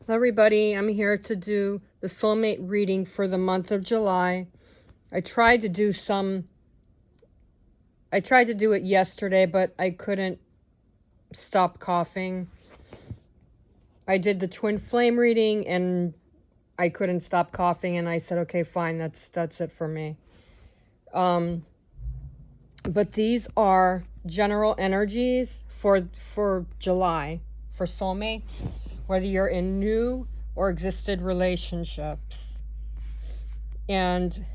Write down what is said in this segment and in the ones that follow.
Hello everybody, I'm here to do the soulmate reading for the month of July. I tried to do it yesterday, but I couldn't stop coughing. I did the twin flame reading and I couldn't stop coughing, and I said, okay, fine, that's it for me. But these are general energies for July for soulmates, whether you're in new or existed relationships. And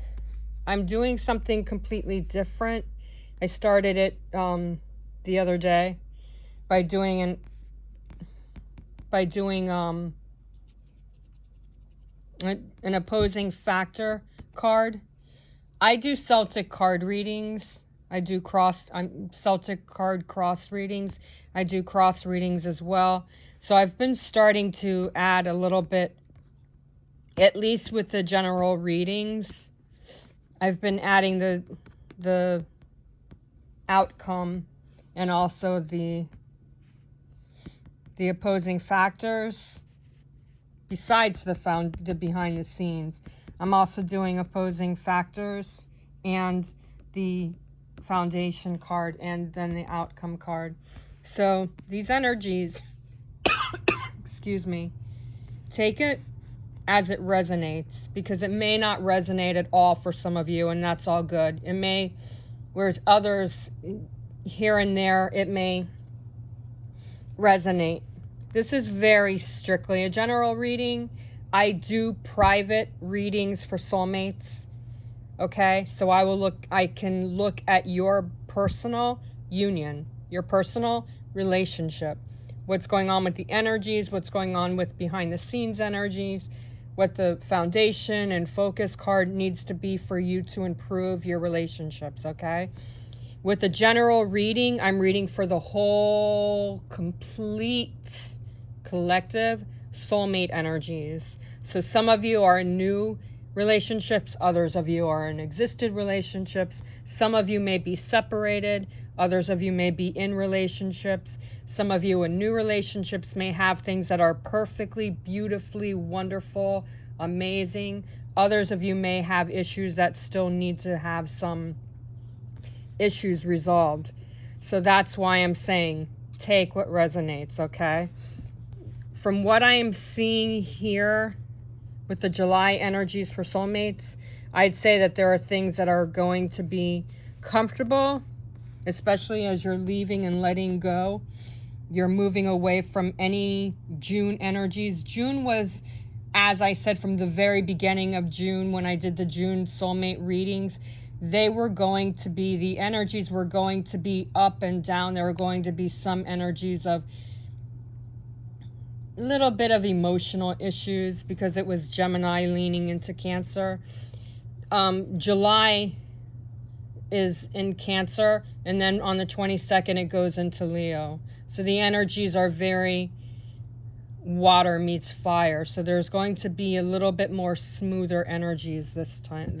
I'm doing something completely different. I started it the other day by doing an opposing factor card. I do Celtic card readings. I do Celtic card cross readings. I do cross readings as well. So I've been starting to add a little bit, at least with the general readings. I've been adding the outcome and also the opposing factors, besides the behind the scenes. I'm also doing opposing factors and the foundation card and then the outcome card. So these energies, excuse me, take it as it resonates, because it may not resonate at all for some of you, and that's all good. It may, whereas others here and there, it may resonate. This is very strictly a general reading. I do private readings for soulmates. Okay, so I can look at your personal union, your personal relationship, what's going on with the energies, what's going on with behind the scenes energies, what the foundation and focus card needs to be for you to improve your relationships, okay? With a general reading, I'm reading for the whole complete collective soulmate energies. So some of you are in new relationships, others of you are in existed relationships, some of you may be separated, others of you may be in relationships, some of you in new relationships may have things that are perfectly, beautifully, wonderful, amazing. Others of you may have issues that still need to have some issues resolved. So that's why I'm saying take what resonates, okay? From what I am seeing here with the July energies for soulmates, I'd say that there are things that are going to be comfortable, especially as you're leaving and letting go. You're moving away from any June energies. June was, as I said from the very beginning of June, when I did the June soulmate readings, the energies were going to be up and down. There were going to be some energies of a little bit of emotional issues because it was Gemini leaning into Cancer. July is in Cancer, and then on the 22nd it goes into Leo. So the energies are very water meets fire. So there's going to be a little bit more smoother energies this time.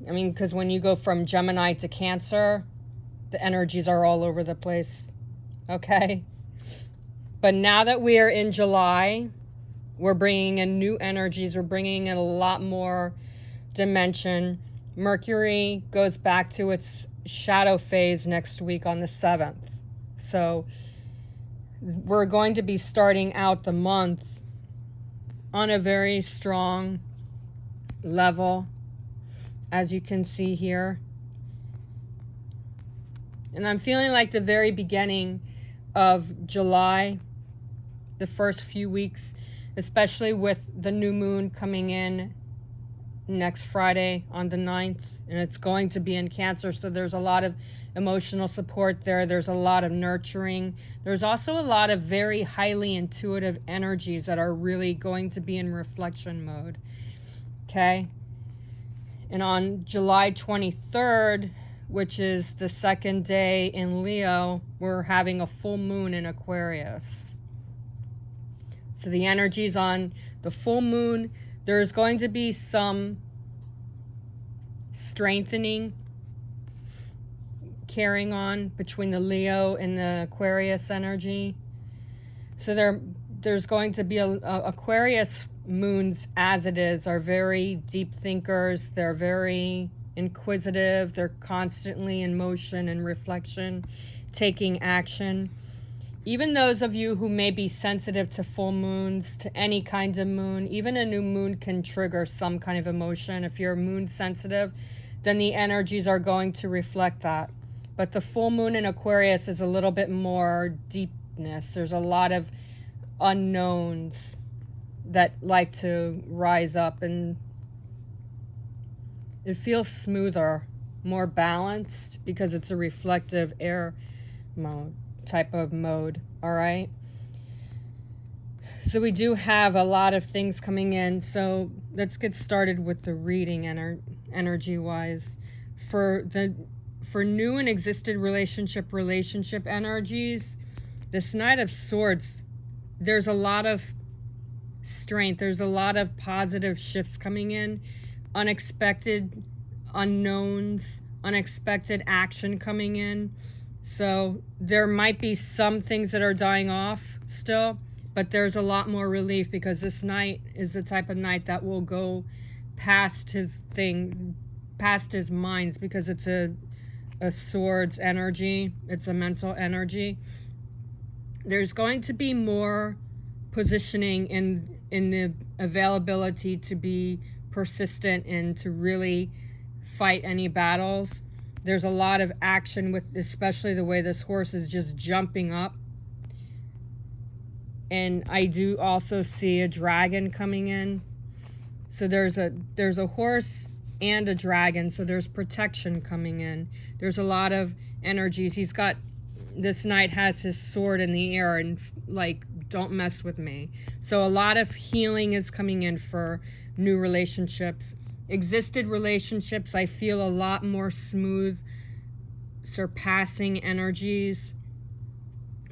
Because when you go from Gemini to Cancer, the energies are all over the place. Okay? But now that we are in July, we're bringing in new energies. We're bringing in a lot more dimension. Mercury goes back to its shadow phase next week on the 7th. So we're going to be starting out the month on a very strong level, as you can see here. And I'm feeling like the very beginning of July, the first few weeks, especially with the new moon coming in next Friday on the 9th, and it's going to be in Cancer, so there's a lot of emotional support there. There's a lot of nurturing. There's also a lot of very highly intuitive energies that are really going to be in reflection mode. Okay? And on July 23rd, which is the second day in Leo, we're having a full moon in Aquarius. So the energies on the full moon, there's going to be some strengthening carrying on between the Leo and the Aquarius energy. So there there's going to be a Aquarius moons, as it is, are very deep thinkers. They're very inquisitive. They're constantly in motion and reflection, taking action. Even those of you who may be sensitive to full moons, to any kind of moon, even a new moon can trigger some kind of emotion. If you're moon sensitive, then the energies are going to reflect that. But the full moon in Aquarius is a little bit more deepness. There's a lot of unknowns that like to rise up, and it feels smoother, more balanced, because it's a reflective air mode type of mode. All right, so we do have a lot of things coming in, so let's get started with the reading energy wise. For new and existed relationship energies, this Knight of Swords, there's a lot of strength. There's a lot of positive shifts coming in, unexpected unknowns, unexpected action coming in. So there might be some things that are dying off still, but there's a lot more relief, because this Knight is the type of Knight that will go past his minds, because it's a swords energy. It's a mental energy. There's going to be more positioning in the availability to be persistent and to really fight any battles. There's a lot of action with, especially the way this horse is just jumping up. And I do also see a dragon coming in. So there's a horse and a dragon, so there's protection coming in. There's a lot of energies. This Knight has his sword in the air, and like, don't mess with me. So a lot of healing is coming in for new relationships. Existed relationships, I feel a lot more smooth, surpassing energies.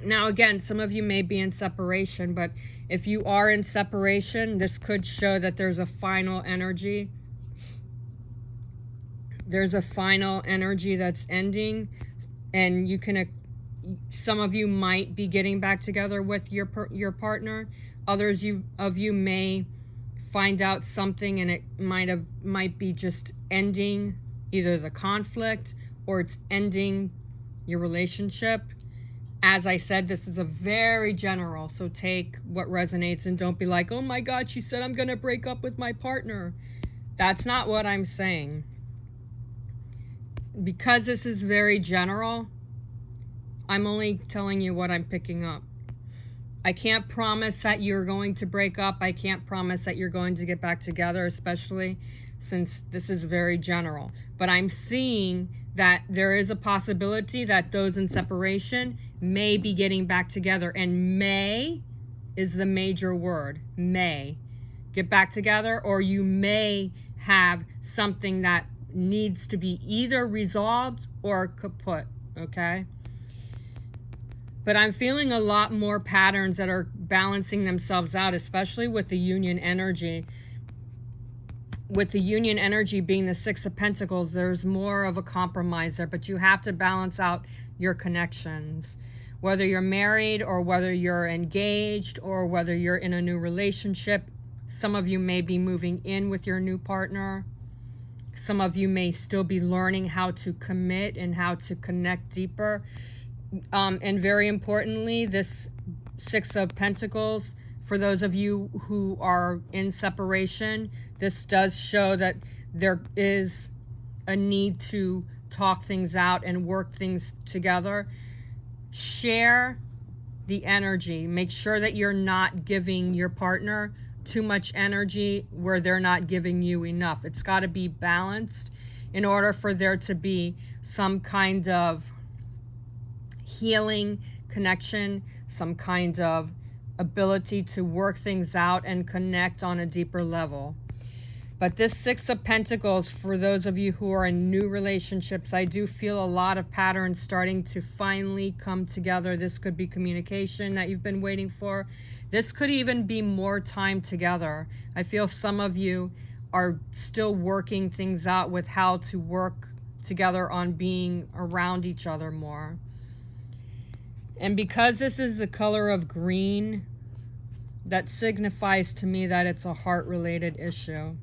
Now again, some of you may be in separation, but if you are in separation, this could show that there's a final energy. There's a final energy that's ending, and some of you might be getting back together with your partner. Others of you may find out something, and it might be just ending either the conflict, or it's ending your relationship. As I said, this is a very general, so take what resonates, and don't be like, oh my God, she said I'm gonna break up with my partner. That's not what I'm saying. Because this is very general, I'm only telling you what I'm picking up. I can't promise that you're going to break up. I can't promise that you're going to get back together, especially since this is very general. But I'm seeing that there is a possibility that those in separation may be getting back together. And may is the major word. May get back together, or you may have something that needs to be either resolved or kaput, okay? But I'm feeling a lot more patterns that are balancing themselves out, especially with the union energy. With the union energy being the Six of Pentacles, there's more of a compromise there, but you have to balance out your connections. Whether you're married, or whether you're engaged, or whether you're in a new relationship, some of you may be moving in with your new partner. Some of you may still be learning how to commit and how to connect deeper. And very importantly, this Six of Pentacles, for those of you who are in separation, this does show that there is a need to talk things out and work things together. Share the energy. Make sure that you're not giving your partner too much energy where they're not giving you enough. It's got to be balanced in order for there to be some kind of healing connection, some kind of ability to work things out and connect on a deeper level. But this Six of Pentacles, for those of you who are in new relationships, I do feel a lot of patterns starting to finally come together. This could be communication that you've been waiting for. This could even be more time together. I feel some of you are still working things out with how to work together on being around each other more. And because this is the color of green, that signifies to me that it's a heart-related issue.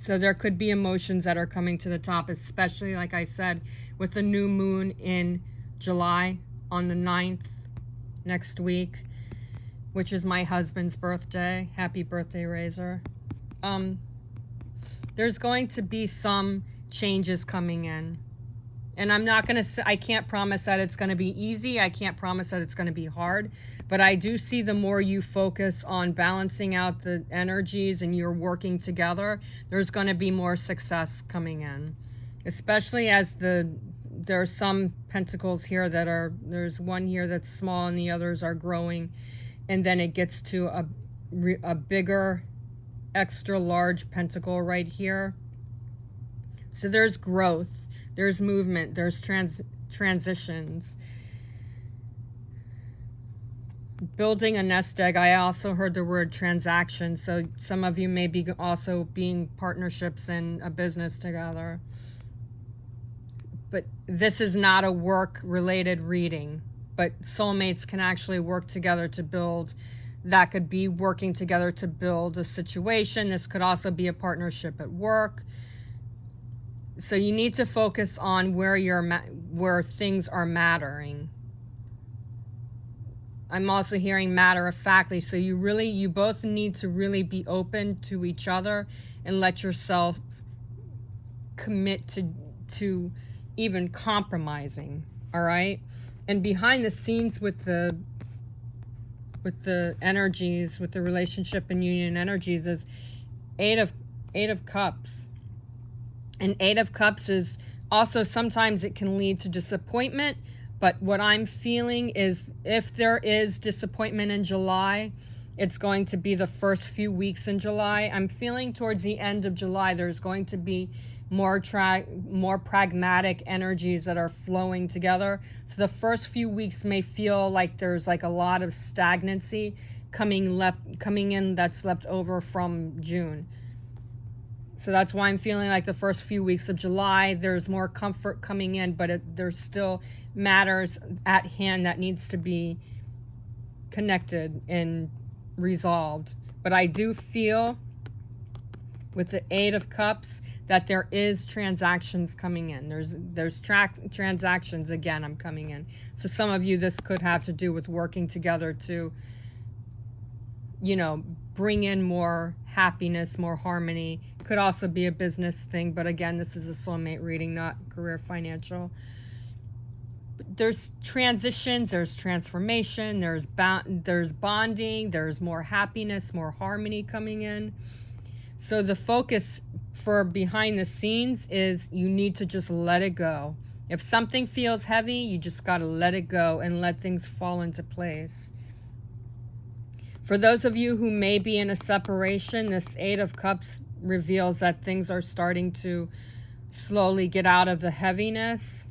So there could be emotions that are coming to the top, especially, like I said, with the new moon in July on the 9th next week, which is my husband's birthday. Happy birthday, Razor. There's going to be some changes coming in. And I'm not going to say, I can't promise that it's going to be easy. I can't promise that it's going to be hard. But I do see the more you focus on balancing out the energies and you're working together, there's going to be more success coming in. Especially as there are some pentacles here that are, there's one here that's small and the others are growing. And then it gets to a bigger, extra large pentacle right here. So there's growth. There's movement, there's transitions. Building a nest egg, I also heard the word transaction. So some of you may be also being partnerships in a business together. But this is not a work-related reading. But soulmates can actually work together to build. That could be working together to build a situation. This could also be a partnership at work. So you need to focus on where things are mattering. I'm also hearing matter of factly. So you both need to really be open to each other and let yourself commit to even compromising. All right. And behind the scenes with the energies, with the relationship and union energies, is Eight of Cups. And Eight of Cups is also, sometimes it can lead to disappointment. But what I'm feeling is if there is disappointment in July, it's going to be the first few weeks in July. I'm feeling towards the end of July, there's going to be more pragmatic energies that are flowing together. So the first few weeks may feel like there's like a lot of stagnancy coming in that's left over from June. So that's why I'm feeling like the first few weeks of July, there's more comfort coming in, but there's still matters at hand that needs to be connected and resolved. But I do feel with the Eight of Cups that there is transactions coming in. There's transactions again, I'm coming in. So some of you, this could have to do with working together to, bring in more happiness, more harmony. Could also be a business thing, but again, this is a soulmate reading, not career financial. There's transitions, there's transformation, there's bonding, there's more happiness, more harmony coming in. So the focus for behind the scenes is you need to just let it go. If something feels heavy, you just got to let it go and let things fall into place. For those of you who may be in a separation, this Eight of Cups reveals that things are starting to slowly get out of the heaviness.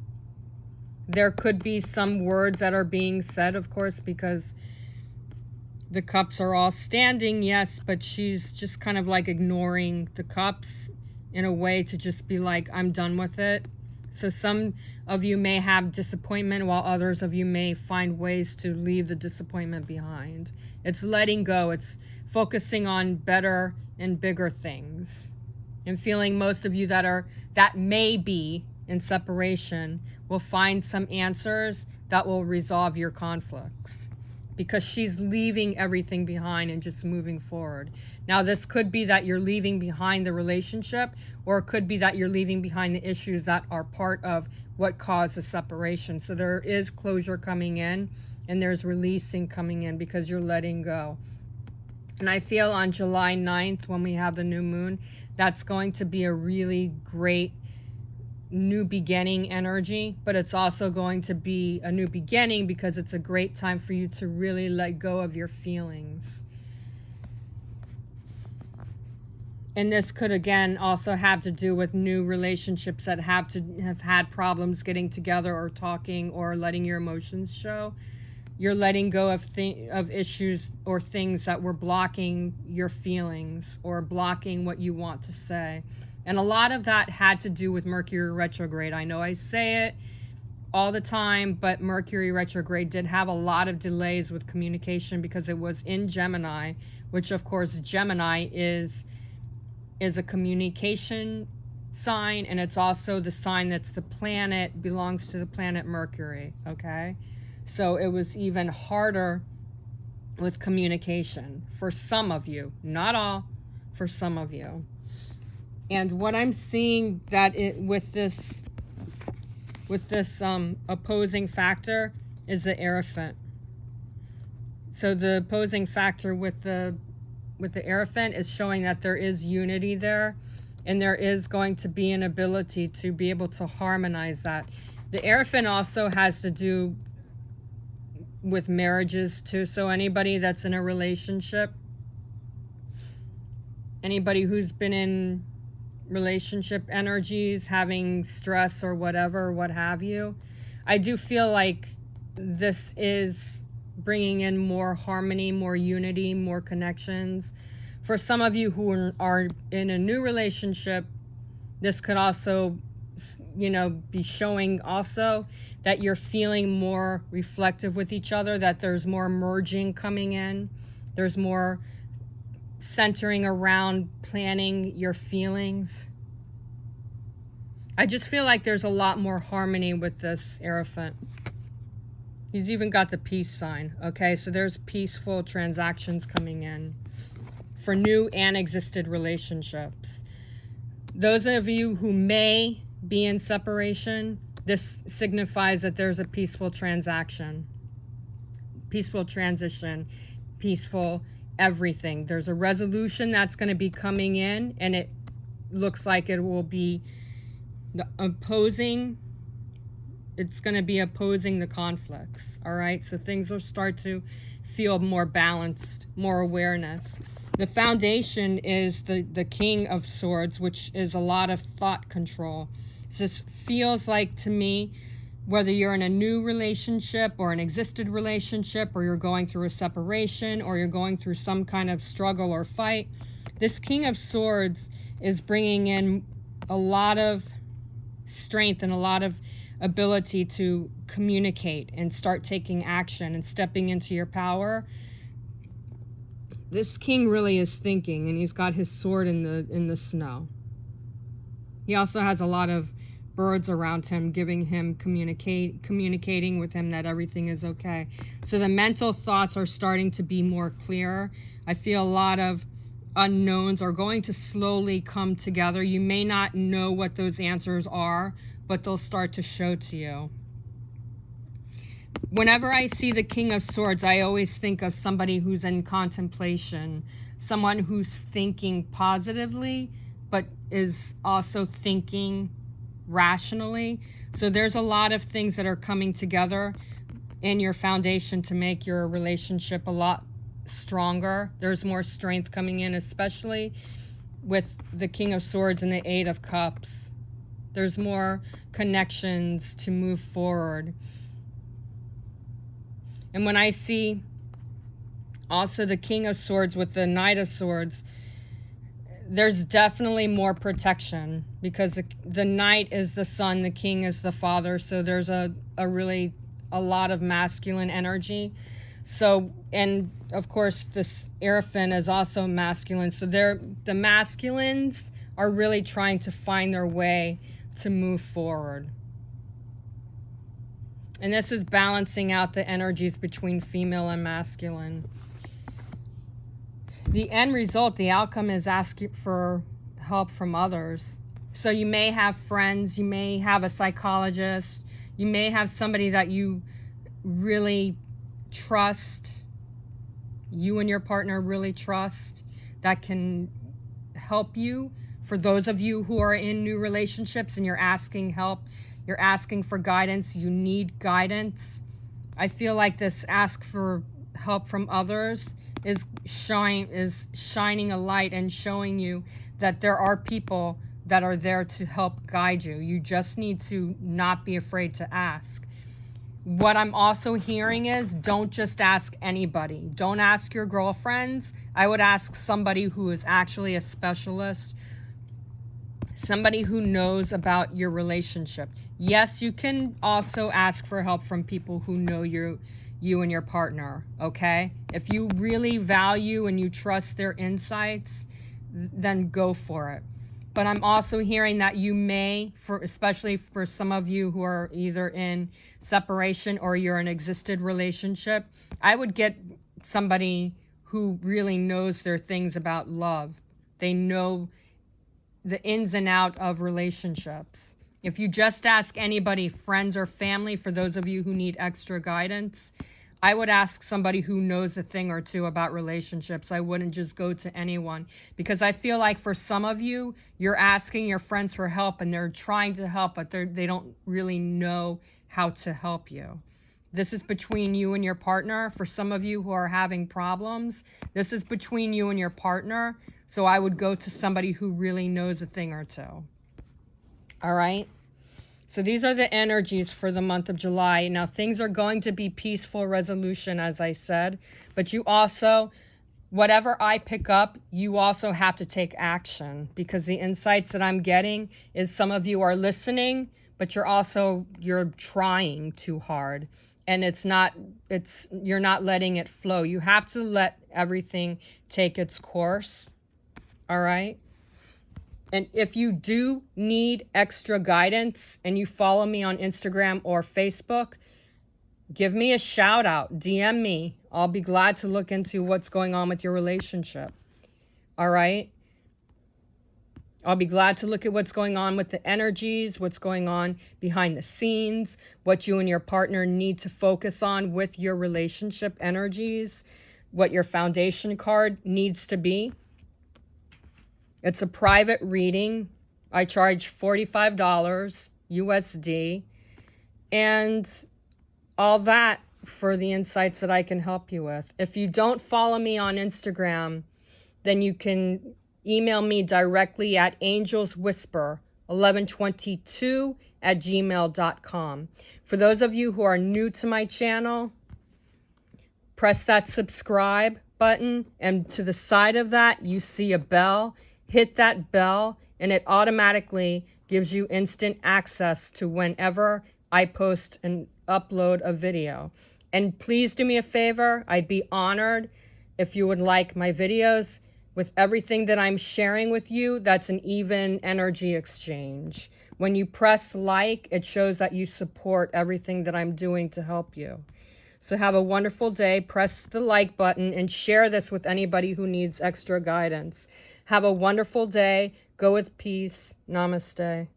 There could be some words that are being said, of course, because the cups are all standing, yes, but she's just kind of like ignoring the cups in a way to just be like, I'm done with it. So some of you may have disappointment while others of you may find ways to leave the disappointment behind. It's letting go. It's focusing on better and bigger things. And feeling most of you that may be in separation will find some answers that will resolve your conflicts. Because she's leaving everything behind and just moving forward. Now, this could be that you're leaving behind the relationship, or it could be that you're leaving behind the issues that are part of what caused the separation. So there is closure coming in, and there's releasing coming in because you're letting go. And I feel on July 9th, when we have the new moon, that's going to be a really great new beginning energy, but it's also going to be a new beginning because it's a great time for you to really let go of your feelings. And this could again also have to do with new relationships that have had problems getting together or talking or letting your emotions show. You're letting go of issues or things that were blocking your feelings or blocking what you want to say. And a lot of that had to do with Mercury retrograde. I know I say it all the time, but Mercury retrograde did have a lot of delays with communication because it was in Gemini, which of course Gemini is a communication sign, and it's also the sign that's the planet, belongs to the planet Mercury, okay? So it was even harder with communication for some of you, not all, for some of you. And what I'm seeing that with this opposing factor is the Hierophant. So the opposing factor with the Hierophant is showing that there is unity there, and there is going to be an ability to be able to harmonize that. The Hierophant also has to do with marriages too. So anybody that's in a relationship, anybody who's been in relationship energies, having stress or whatever, what have you, I do feel like this is bringing in more harmony, more unity, more connections. For some of you who are in a new relationship, this could also, you know, be showing also that you're feeling more reflective with each other, that there's more merging coming in, there's more centering around planning your feelings. I just feel like there's a lot more harmony with this Hierophant. He's even got the peace sign, okay? So there's peaceful transactions coming in for new and existed relationships. Those of you who may be in separation, this signifies that there's a peaceful transaction, peaceful transition, peaceful everything. There's a resolution that's going to be coming in, and it looks like it will be opposing. It's going to be opposing the conflicts, all right? So things will start to feel more balanced, more awareness. The foundation is the King of Swords, which is a lot of thought control. So this feels like to me, whether you're in a new relationship or an existed relationship, or you're going through a separation, or you're going through some kind of struggle or fight, this King of Swords is bringing in a lot of strength and a lot of ability to communicate and start taking action and stepping into your power. This king really is thinking, and he's got his sword in the snow. He also has a lot of birds around him, giving him communicating with him that everything is okay. So the mental thoughts are starting to be more clear. I feel a lot of unknowns are going to slowly come together. You may not know what those answers are, but they'll start to show to you. Whenever I see the King of Swords, I always think of somebody who's in contemplation, someone who's thinking positively, but is also thinking rationally. So there's a lot of things that are coming together in your foundation to make your relationship a lot stronger. There's more strength coming in, especially with the King of Swords and the Eight of Cups. There's more connections to move forward. And when I see also the King of Swords with the Knight of Swords, there's definitely more protection, because the Knight is the son, the King is the father. So there's a lot of masculine energy. So, and of course this Hierophant is also masculine. So the masculines are really trying to find their way to move forward. And this is balancing out the energies between female and masculine. The end result, the outcome, is asking for help from others. So you may have friends, you may have a psychologist, you may have somebody that you really trust, you and your partner really trust, that can help you. For those of you who are in new relationships and you're asking help, you're asking for guidance, you need guidance, I feel like this ask for help from others is shining a light and showing you that there are people that are there to help guide you. You just need to not be afraid to ask. What I'm also hearing is, don't just ask anybody. Don't ask your girlfriends. I would ask somebody who is actually a specialist, somebody who knows about your relationship. Yes, you can also ask for help from people who know you and your partner, okay? If you really value and you trust their insights, then go for it. But I'm also hearing that you may, especially for some of you who are either in separation or you're in an existed relationship, I would get somebody who really knows their things about love. They know the ins and out of relationships. If you just ask anybody, friends or family, for those of you who need extra guidance, I would ask somebody who knows a thing or two about relationships. I wouldn't just go to anyone, because I feel like for some of you, you're asking your friends for help and they're trying to help, but they don't really know how to help you. This is between you and your partner. For some of you who are having problems, this is between you and your partner. So I would go to somebody who really knows a thing or two. All right? So these are the energies for the month of July. Now, things are going to be peaceful resolution, as I said. But you also, whatever I pick up, you also have to take action. Because the insights that I'm getting is some of you are listening, but you're trying too hard. And you're not letting it flow. You have to let everything take its course. All right? And if you do need extra guidance and you follow me on Instagram or Facebook, give me a shout out, DM me. I'll be glad to look into what's going on with your relationship. All right? I'll be glad to look at what's going on with the energies, what's going on behind the scenes, what you and your partner need to focus on with your relationship energies, what your foundation card needs to be. It's a private reading. I charge $45 USD, and all that for the insights that I can help you with. If you don't follow me on Instagram, then you can email me directly at angelswhisper1122@gmail.com. For those of you who are new to my channel, press that subscribe button, and to the side of that, you see a bell. Hit that bell, and it automatically gives you instant access to whenever I post and upload a video. And please do me a favor. I'd be honored if you would like my videos. With everything that I'm sharing with you, that's an even energy exchange. When you press like, it shows that you support everything that I'm doing to help you. So have a wonderful day. Press the like button and share this with anybody who needs extra guidance. Have a wonderful day. Go with peace. Namaste.